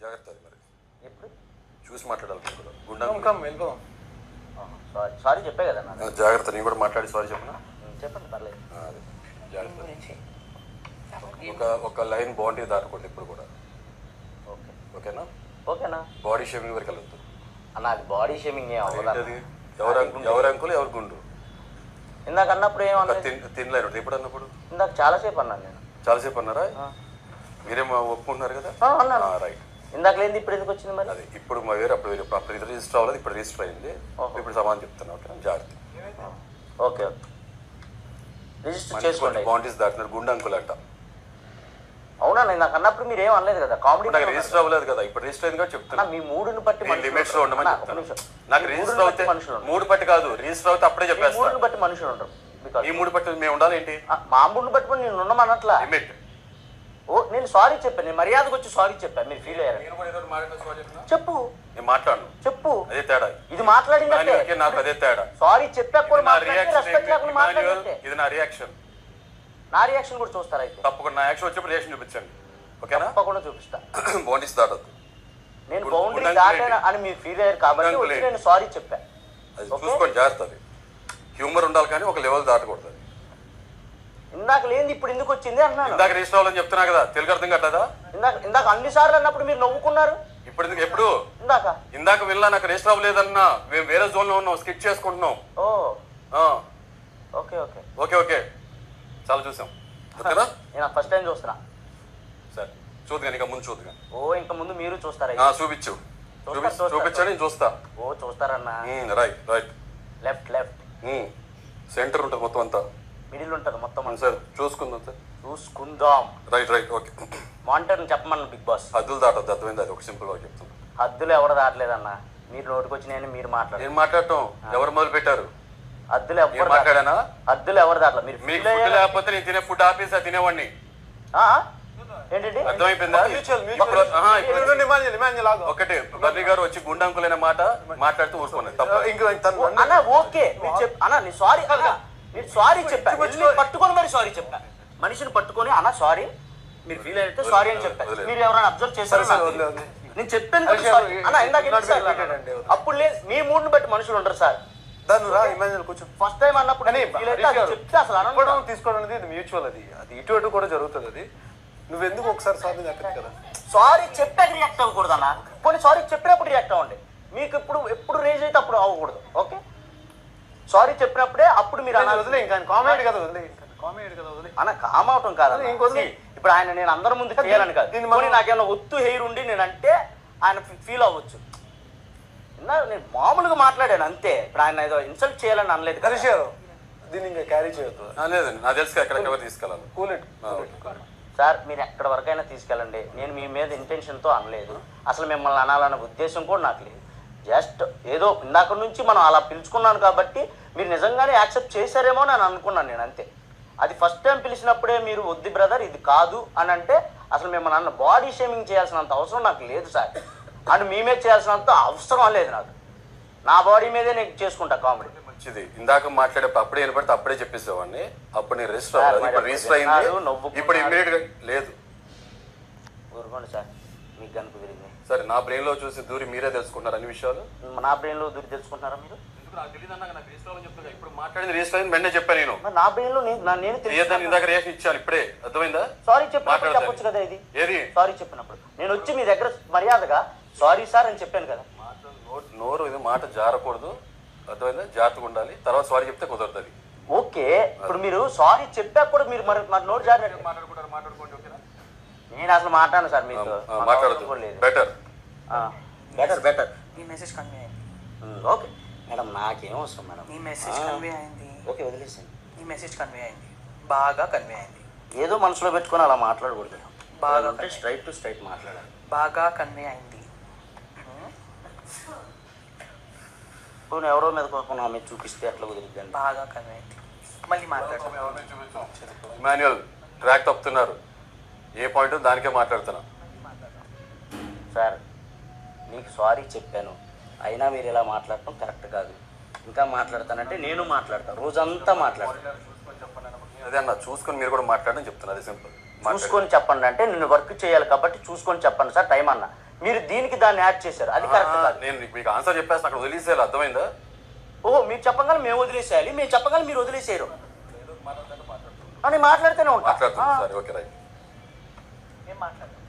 జాగ్రత్త అది మరి ఎప్పుడు చూసి మాట్లాడాలి నేను కూడా వెళ్ళిపోదాం. సారీ సారీ చెప్పే కదా నాకు. జాగ్రత్త నేను కూడా మాట్లాడి సారీ చెప్పనా చెప్పండి పర్లేదు. అదే జాగ్రత్త ఒక లైన్ బాగుంటుంది దాటుకోండి ఇప్పుడు కూడా. ఓకే ఓకేనా ఓకేనా. బాడీ షేమింగ్ వరకు వెళ్ళొద్దు. నాకు బాడీ షేమింగ్ ఏం అవ్వదు. ఎవరు అంకులు ఎవరు గుండు ఇందాక అన్నప్పుడు ఏమన్నా తినలేరు ఎప్పుడు అన్నప్పుడు ఇందాక చాలాసేపు అన్నాను నేను. చాలాసేపు అన్నారా మీరేమో ఒప్పుకుంటున్నారు కదా అన్నాను. రైట్. ఇందాక లేదు ఇప్పుడు ఎందుకు వచ్చింది మరి? అదే ఇప్పుడు మా వేరే అప్పుడు వేరే అప్పుడు ఇది రిజిస్టర్ అవ్వలేదు ఇప్పుడు రిజిస్టర్ అయింది. ఇప్పుడు సమాధానం చెప్తాను. ఓకే జాగ్రత్త. ఓకే ఓకే రిజిస్టర్ చేసుకోండి. బాండీస్ దాటినారు గుండు అంకుల్ అంట. అవునా నేను నాకు అన్నప్పుడు మీరు ఏం అనలేదు కదా. కామెడీ నాకు రిజిస్టర్ అవ్వలేదు కదా ఇప్పుడు రిజిస్టర్ అయింది కాబట్టి చెప్తున్నా. మీ మూడుని బట్టి లిమిట్స్ లో ఉండమని చెప్తాను. నాకు రిజిస్టర్ అవుతే మూడు పట్టి కాదు రిజిస్టర్ అవుతే అప్పుడే చెప్పేస్తాను. మూడుని బట్టి మనుషులు ఉంటారు. ఈ మూడు పట్టి మేము ఉండాలి ఏంటి? మా మూడుని బట్టి నేను ఉండమన్నట్లా. లిమిట్. ఓ నేను సారీ చెప్పాను. నేను మర్యాదకు వచ్చి సారీ చెప్పాను. మీరు ఫీల్ అయ్యారు. చెప్పు. నేను మాట్లాడను. చెప్పు. అదే తేడా. ఇది మాట్లాడిందంటే నాకు అదే తేడా. సారీ చెప్పాక కూడా ఇది నా రియాక్షన్. నా రియాక్షన్ కూడా చూస్తారా అయితే? తప్పకుండా నా యాక్షన్ వచ్చినప్పుడు రియాక్షన్ చూపించండి. ఓకేనా? తప్పకుండా చూపిస్తా. బౌండరీస్ దాటద్దు. నేను బౌండరీ దాటాను అని మీరు ఫీల్ అయ్యారు కాబట్టి నేను సారీ చెప్పాను. అది చూసుకోండి జాగ్రత్త. అది హ్యూమర్ ఉండాలి కానీ ఒక లెవెల్ దాటకూడదు. అది ఇందాక లేని ఇప్పుడు ఎందుకు వచ్చింది అంటున్నాను. ఇందాక రిజిస్టర్ అవ్వాలని చెప్తున్నా కదా తెలుగు అర్థం కట్టదా? ఇందాక అన్ని సార్లు అన్నప్పుడు మీరు నవ్వుకున్నారు. ఇప్పుడు ఎప్పుడు ఇందాక వెళ్ళా నాకు రిజిస్టర్ అవ్వలేదన్నా మేము వేరే జోన్ లో ఉన్నాం స్కిప్ చేసుకుంటున్నాం. ఓకే ఓకే ఓకే ఓకే చాలా చూసాం. ఓకేనా? నేను ఫస్ట్ టైం చూస్తున్నా. సరే చూద్దు కానీ ఇంకా ముందు చూద్దు కానీ. ఓ ఇంకా ముందు మీరు చూస్తారా? చూపించు చూపించండి నేను చూస్తా. ఓ చూస్తారన్నా. Right right left left centre ఉంటుంది మొత్తం అంతా. మిడిల్ ఉంటుంది మొత్తం. సార్ చూసుకుందాం సార్ చూసుకుందాం. Right right okay. మానిటర్ని చెప్పమన్నా బిగ్ బాస్. హద్దులు దాటద్దు అర్థమైంది. అది ఒక సింపుల్ గా చెప్తాను. హద్దులు ఎవరు దాటలేదన్నా. మీరు నోటికి వచ్చినాయని మీరు మాట్లాడారు. నేను మాట్లాడటం ఎవరు మొదలు పెట్టారు? హద్దులు ఎవరు మాట్లాడానా? హద్దులు ఎవరు దాటలేదు. మీరు మీకు ఫుడ్ లేకపోతే నేను తినే ఫుడ్ ఆపేసా తినేవాడిని. ఏంటండి అర్థమైపోయిందా? ఒకటి బర్రీ గారు వచ్చి గుండంకులైన మాట మాట్లాడుతూ ఊరుకున్నాను. అన్న ఓకే అన్న నేను సారీ మీరు సారీ చెప్పాను. పట్టుకొని మరి సారీ చెప్పాను. మనిషిని పట్టుకొని అన్న సారీ మీరు ఫీల్ అయితే సారీ అని చెప్పాను. మీరు ఎవరైనా అబ్జర్వ్ చేశారు? నేను చెప్పాను అన్న ఇందాక. అప్పుడు లేదు మీ మూడుని బట్టి మనుషులు ఉంటారు సార్. ఫస్ట్ టైం అన్నప్పుడు చెప్తే అసలు అనుకోవడం తీసుకోవడం అనేది మ్యూచువల్. అది ఇటు అటు కూడా జరుగుతుంది. అది నువ్వెందుకు ఒకసారి సారీ చెప్పదు కదా. సారీ చెప్పాక రియాక్ట్ అవ్వకూడదు అన్న. కొన్ని సారీ చెప్పినప్పుడు రియాక్ట్ అవ్వండి. మీకు ఎప్పుడు రేజ్ అయితే అప్పుడు అవ్వకూడదు. ఓకే సారీ చెప్పినప్పుడే అప్పుడు మీరు వదిలే. ఇంకా కామెడీ కదా వదిలే. కామెడీ కదా వదిలే అన్న. కామ్ అవటం కాదు ఇంకొదిలే. ఇప్పుడు ఆయన నేను అందరి ముందు చేయాలని కాదు. నాకేమన్నా ఒత్తు హెయిర్ ఉండి నేను అంటే ఆయన ఫీల్ అవ్వచ్చు. నేను మామూలుగా మాట్లాడాను అంతే. ఇప్పుడు ఆయన ఏదో ఇన్సల్ట్ చేయాలని అనలేదు. దీన్ని ఇంకా క్యారీ చేయొద్దు. లేదండి నాకు తెలుసు ఎక్కడెక్కడ తీసుకెళ్ళాలి. సార్ మీరు ఎక్కడి వరకైనా తీసుకెళ్ళండి. నేను మీ మీద ఇంటెన్షన్తో అనలేదు. అసలు మిమ్మల్ని అనాలన్న ఉద్దేశం కూడా నాకు లేదు. జస్ట్ ఏదో ఇందాక నుంచి మనం అలా పిలుచుకున్నాను కాబట్టి మీరు నిజంగానే యాక్సెప్ట్ చేశారేమో అని అనుకున్నాను నేను అంతే. అది ఫస్ట్ టైం పిలిచినప్పుడే మీరు వద్దు బ్రదర్ ఇది కాదు అని అంటే అసలు మిమ్మల్ని అన్న బాడీ షేమింగ్ చేయాల్సినంత అవసరం నాకు లేదు సార్. అండ్ మీ మీద చేయాల్సినంత అవసరం లేదు నాకు. నా బాడీ మీదే నేను చేసుకుంటా కామెడీ. మంచిది. ఇందాక మాట్లాడేప్పుడు అప్పుడే వినపడితే అప్పుడే చెప్పేసేవాడిని. అప్పుడు నేను రిజిస్టర్ అవ్వాలి. ఇప్పుడు రిజిస్టర్ అయింది. ఇప్పుడు ఇమ్మీడియట్ గా లేదు. ఊరుకోండి సార్ మీకు కనుక తిరిగింది. సరే నా బ్రెయిన్ లో చూసి దూరి మీరే తెలుసుకుంటున్నారు అన్ని విషయాలు. నా బ్రెయిన్ లో దూరి తెలుసుకుంటున్నారా మీరు? ఇప్పుడు మాట్లాడింది రిజిస్టర్ అయింది వెంటనే చెప్పాను నేను. నా బ్రెయిన్ లో నేను ఇందాక రియాక్షన్ ఇచ్చాను ఇప్పుడే. అర్థమైందా? సారీ చెప్పినప్పుడు చెప్పొచ్చు కదా. ఇది ఏది సారీ చెప్పినప్పుడు నేను వచ్చి మీ దగ్గర మర్యాదగా సారీ సార్ అని చెప్పాను కదా. నోరు ఇది మాట జారకూడదు. అర్థమైందా? జాగ్రత్తగా ఉండాలి. తర్వాత సారీ చెప్తే కుదరదు. ఓకే ఇప్పుడు మీరు సారీ చెప్పాక కూడా మీరు మరి నోరు జారినట్టు మాట్లాడుకోండి. ఓకేనా? నేను అసలు మాట్లాడను సార్ మీతో. మాట్లాడదు. Better better better. మీ మెసేజ్ కన్వే అయింది. ఓకే మేడం నాకేం అవసరం మేడం. మీ మెసేజ్ కన్వే అయింది. ఓకే వదిలేసాను. మీ మెసేజ్ కన్వే అయింది. బాగా కన్వే అయింది. ఏదో మనసులో పెట్టుకొని అలా మాట్లాడకూడదు. బాగా స్ట్రైట్ టు స్ట్రైట్ మాట్లాడాలి. బాగా కన్వే అయింది. పోనీ ఎవరో మీద కోపం నా మీద చూపిస్తే అట్లా కుదిరిద్దండి. బాగా కన్వే అయింది. మళ్ళీ మాట్లాడతాం. మాన్యువల్ ట్రాక్ తప్పుతున్నారు. ఏ పాయింట్ దానికే మాట్లాడుతున్నా. సార్ మీకు సారీ చెప్పాను అయినా మీరు ఇలా మాట్లాడటం కరెక్ట్ కాదు. ఇంకా మాట్లాడతానంటే నేను మాట్లాడతాను. రోజంతా మాట్లాడతాను. అదే అన్న చూసుకొని మీరు కూడా మాట్లాడని చెప్తున్నా. అది సింపుల్. చూసుకొని చెప్పండి అంటే నేను వర్క్ చేయాలి కాబట్టి చూసుకొని చెప్పండి సార్ టైం అన్న. మీరు దీనికి దాన్ని యాడ్ చేశారు, అది కరెక్ట్ కాదు. నేను మీకు ఆన్సర్ చెప్పేస్తాను, అక్కడ వదిలేసేయాలి, అర్థమైందా? ఓహో, మీరు చెప్పగానే మేము వదిలేసేయాలి, మేము చెప్పగానే మీరు వదిలేసేయరు అని మాట్లాడితేనే ఉంటాం. మాట్లాడుతున్నాను. సరే, ఓకే, రైట్. ఏం మాట్లాడదాం